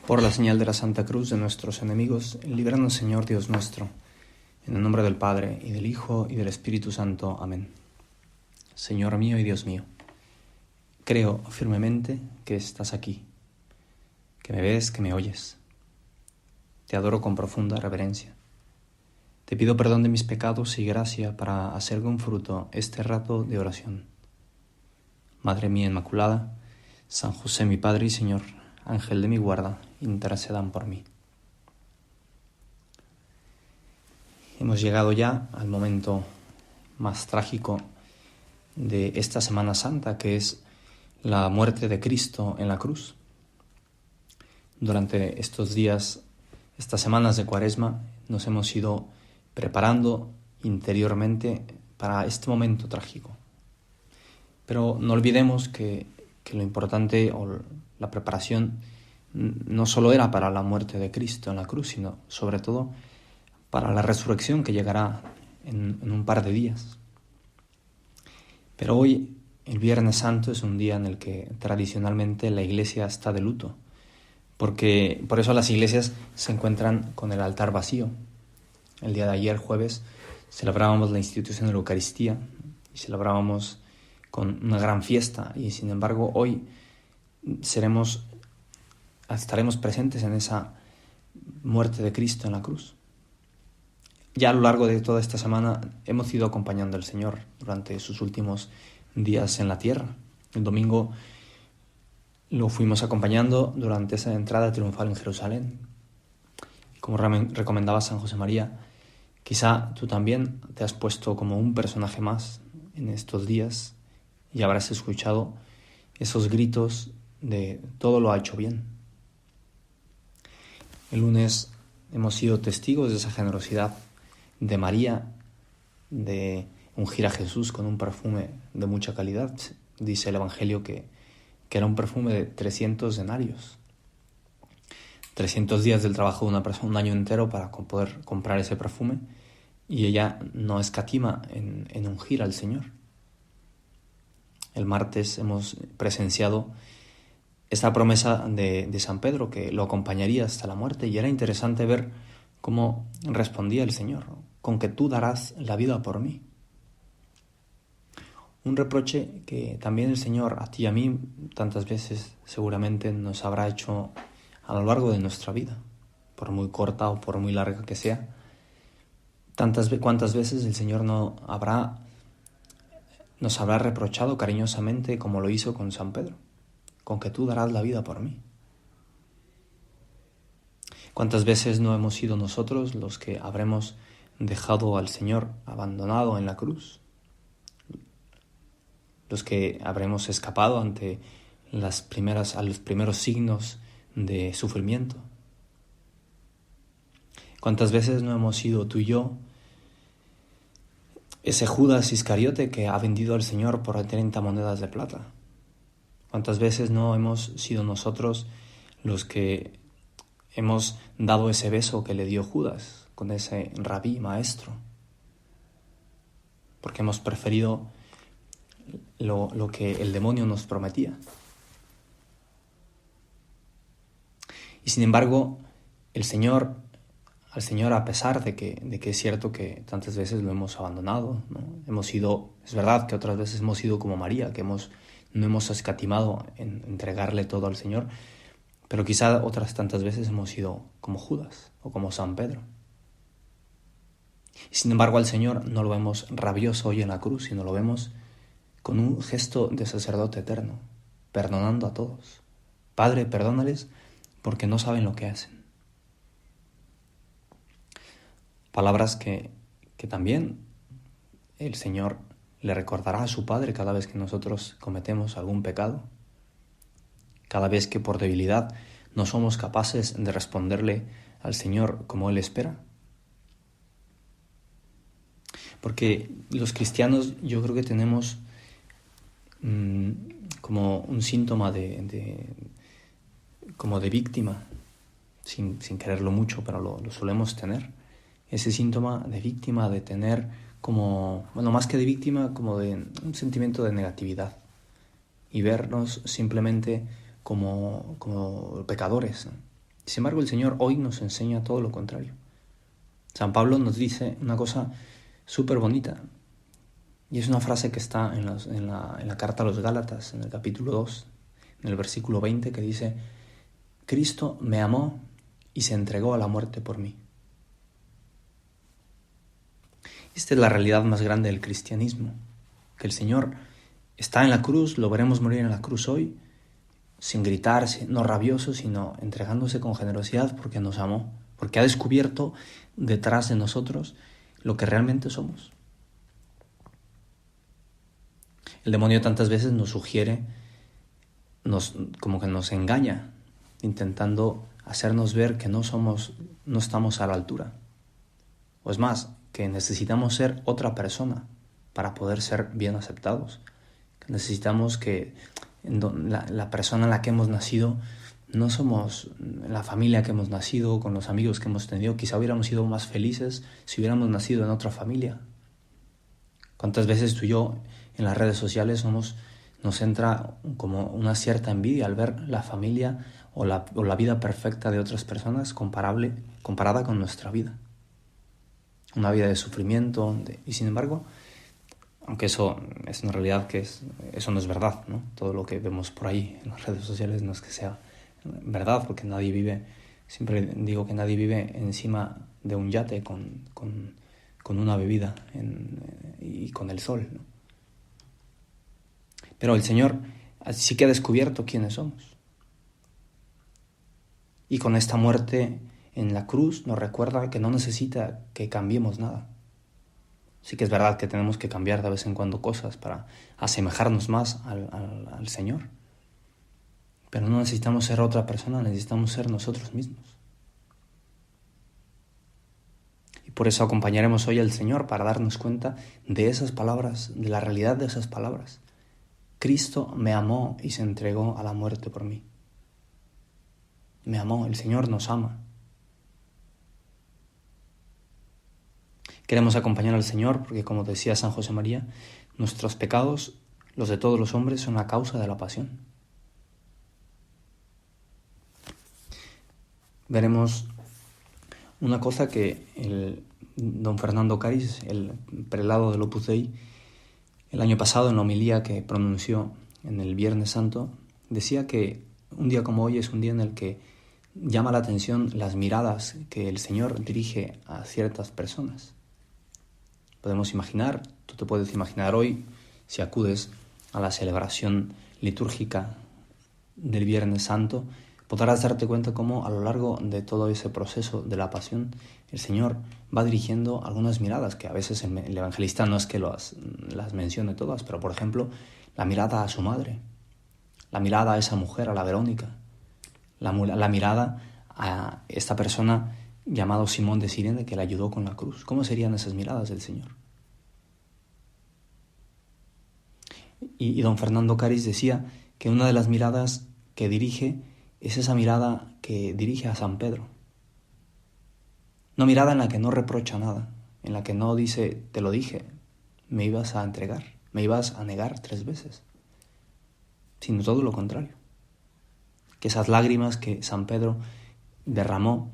Por la señal de la Santa Cruz de nuestros enemigos, líbranos, Señor Dios nuestro, en el nombre del Padre, y del Hijo, y del Espíritu Santo. Amén. Señor mío y Dios mío, creo firmemente que estás aquí, que me ves, que me oyes. Te adoro con profunda reverencia. Te pido perdón de mis pecados y gracia para hacer con fruto este rato de oración. Madre mía Inmaculada, San José mi Padre y Señor, Ángel de mi guarda, intercedan por mí. Hemos llegado ya al momento más trágico de esta Semana Santa, que es la muerte de Cristo en la cruz. Durante estos días, estas semanas de Cuaresma, nos hemos ido preparando interiormente para este momento trágico. Pero no olvidemos que lo importante o la preparación no solo era para la muerte de Cristo en la cruz, sino sobre todo para la resurrección que llegará en un par de días. Pero hoy, el Viernes Santo, es un día en el que tradicionalmente la Iglesia está de luto, porque por eso las iglesias se encuentran con el altar vacío. El día de ayer, jueves, celebrábamos la institución de la Eucaristía y celebrábamos con una gran fiesta, y sin embargo hoy estaremos presentes en esa muerte de Cristo en la cruz. Ya a lo largo de toda esta semana hemos ido acompañando al Señor durante sus últimos días en la tierra. El domingo lo fuimos acompañando durante esa entrada triunfal en Jerusalén. Como recomendaba San José María, quizá tú también te has puesto como un personaje más en estos días y habrás escuchado esos gritos de todo lo ha hecho bien. El lunes hemos sido testigos de esa generosidad de María, de ungir a Jesús con un perfume de mucha calidad. Dice el Evangelio que era un perfume de 300 denarios. 300 días del trabajo de una persona, un año entero para poder comprar ese perfume, y ella no escatima en ungir al Señor. El martes hemos presenciado esta promesa de San Pedro, que lo acompañaría hasta la muerte, y era interesante ver cómo respondía el Señor: con que tú darás la vida por mí. Un reproche que también el Señor a ti y a mí tantas veces seguramente nos habrá hecho a lo largo de nuestra vida, por muy corta o por muy larga que sea. Cuántas veces el Señor nos habrá reprochado cariñosamente, como lo hizo con San Pedro: con que tú darás la vida por mí. ¿Cuántas veces no hemos sido nosotros los que habremos dejado al Señor abandonado en la cruz? Los que habremos escapado ante a los primeros signos de sufrimiento. ¿Cuántas veces no hemos sido tú y yo ese Judas Iscariote que ha vendido al Señor por 30 monedas de plata? ¿Cuántas veces no hemos sido nosotros los que hemos dado ese beso que le dio Judas con ese rabí, maestro? Porque hemos preferido lo que el demonio nos prometía. Y sin embargo, al Señor, a pesar de que es cierto que tantas veces lo hemos abandonado, ¿no? Es verdad que otras veces hemos sido como María, que no hemos escatimado en entregarle todo al Señor, pero quizá otras tantas veces hemos sido como Judas o como San Pedro. Y sin embargo, al Señor no lo vemos rabioso hoy en la cruz, sino lo vemos con un gesto de sacerdote eterno, perdonando a todos. Padre, perdónales porque no saben lo que hacen. Palabras que también el Señor le recordará a su Padre cada vez que nosotros cometemos algún pecado, cada vez que por debilidad no somos capaces de responderle al Señor como Él espera. Porque los cristianos, yo creo que tenemos como un síntoma como de víctima, sin quererlo mucho, pero lo solemos tener. Ese síntoma de víctima, de tener más que de víctima, como de un sentimiento de negatividad, y vernos simplemente como pecadores, ¿no? Sin embargo, el Señor hoy nos enseña todo lo contrario. San Pablo nos dice una cosa súper bonita, y es una frase que está en la carta a los Gálatas, en el capítulo 2, en el versículo 20, que dice: Cristo me amó y se entregó a la muerte por mí. Esta es la realidad más grande del cristianismo, que el Señor está en la cruz, lo veremos morir en la cruz hoy, sin gritar, no rabioso, sino entregándose con generosidad porque nos amó, porque ha descubierto detrás de nosotros lo que realmente somos. El demonio tantas veces nos sugiere, como que nos engaña, intentando hacernos ver que no estamos a la altura. O es más, que necesitamos ser otra persona para poder ser bien aceptados. Que necesitamos que la persona en la que hemos nacido no somos la familia que hemos nacido, con los amigos que hemos tenido. Quizá hubiéramos sido más felices si hubiéramos nacido en otra familia. ¿Cuántas veces tú y yo en las redes sociales nos entra como una cierta envidia al ver la familia o la vida perfecta de otras personas comparada con nuestra vida? Una vida de sufrimiento, y sin embargo, aunque eso es una realidad eso no es verdad, ¿no? Todo lo que vemos por ahí en las redes sociales no es que sea verdad, porque nadie vive, siempre digo que nadie vive encima de un yate con una bebida y con el sol, ¿no? Pero el Señor sí que ha descubierto quiénes somos. Y con esta muerte en la cruz nos recuerda que no necesita que cambiemos nada. Sí que es verdad que tenemos que cambiar de vez en cuando cosas para asemejarnos más al Señor. Pero no necesitamos ser otra persona, necesitamos ser nosotros mismos. Y por eso acompañaremos hoy al Señor para darnos cuenta de esas palabras, de la realidad de esas palabras. Cristo me amó y se entregó a la muerte por mí. Me amó, el Señor nos ama. Queremos acompañar al Señor porque, como decía San José María, nuestros pecados, los de todos los hombres, son la causa de la pasión. Veremos una cosa que el don Fernando Caris, el prelado del Opus Dei, el año pasado, en la homilía que pronunció en el Viernes Santo, decía que un día como hoy es un día en el que llama la atención las miradas que el Señor dirige a ciertas personas. Podemos imaginar, tú te puedes imaginar hoy, si acudes a la celebración litúrgica del Viernes Santo, podrás darte cuenta cómo a lo largo de todo ese proceso de la pasión, el Señor va dirigiendo algunas miradas, que a veces el evangelista no es que las mencione todas, pero por ejemplo, la mirada a su madre, la mirada a esa mujer, a la Verónica, la mirada a esta persona llamado Simón de Cirene que le ayudó con la cruz. ¿Cómo serían esas miradas del Señor? Y don Fernando Caris decía que una de las miradas que dirige es esa mirada que dirige a San Pedro. Una mirada en la que no reprocha nada, en la que no dice, te lo dije, me ibas a entregar, me ibas a negar 3 veces, sino todo lo contrario. Que esas lágrimas que San Pedro derramó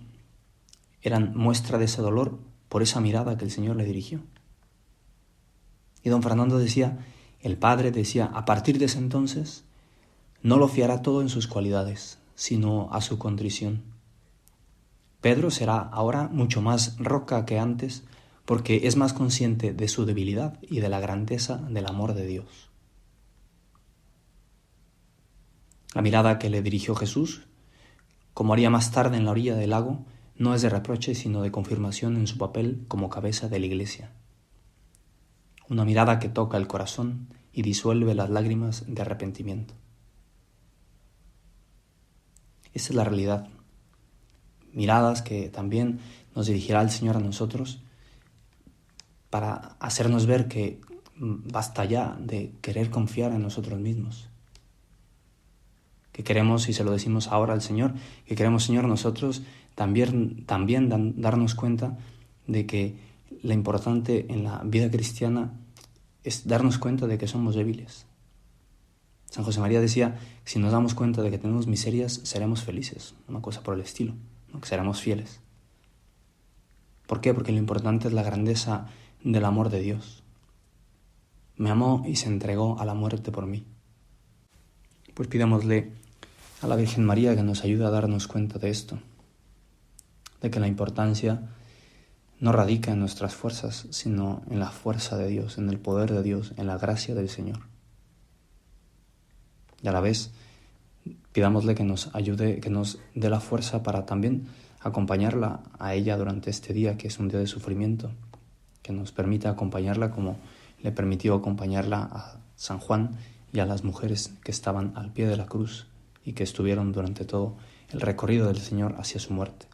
eran muestra de ese dolor por esa mirada que el Señor le dirigió. Y don Fernando decía, el Padre decía, a partir de ese entonces, no lo fiará todo en sus cualidades, sino a su contrición. Pedro será ahora mucho más roca que antes, porque es más consciente de su debilidad y de la grandeza del amor de Dios. La mirada que le dirigió Jesús, como haría más tarde en la orilla del lago, no es de reproche, sino de confirmación en su papel como cabeza de la Iglesia. Una mirada que toca el corazón y disuelve las lágrimas de arrepentimiento. Esa es la realidad. Miradas que también nos dirigirá el Señor a nosotros para hacernos ver que basta ya de querer confiar en nosotros mismos. Que queremos, y se lo decimos ahora al Señor, que queremos, Señor, nosotros también darnos cuenta de que lo importante en la vida cristiana es darnos cuenta de que somos débiles. San José María decía que si nos damos cuenta de que tenemos miserias, seremos felices, una cosa por el estilo, ¿no? Que seremos fieles. ¿Por qué? Porque lo importante es la grandeza del amor de Dios. Me amó y se entregó a la muerte por mí. Pues pidámosle a la Virgen María que nos ayude a darnos cuenta de esto, de que la importancia no radica en nuestras fuerzas, sino en la fuerza de Dios, en el poder de Dios, en la gracia del Señor. Y a la vez, pidámosle que nos ayude, que nos dé la fuerza para también acompañarla a ella durante este día, que es un día de sufrimiento, que nos permita acompañarla como le permitió acompañarla a San Juan y a las mujeres que estaban al pie de la cruz y que estuvieron durante todo el recorrido del Señor hacia su muerte.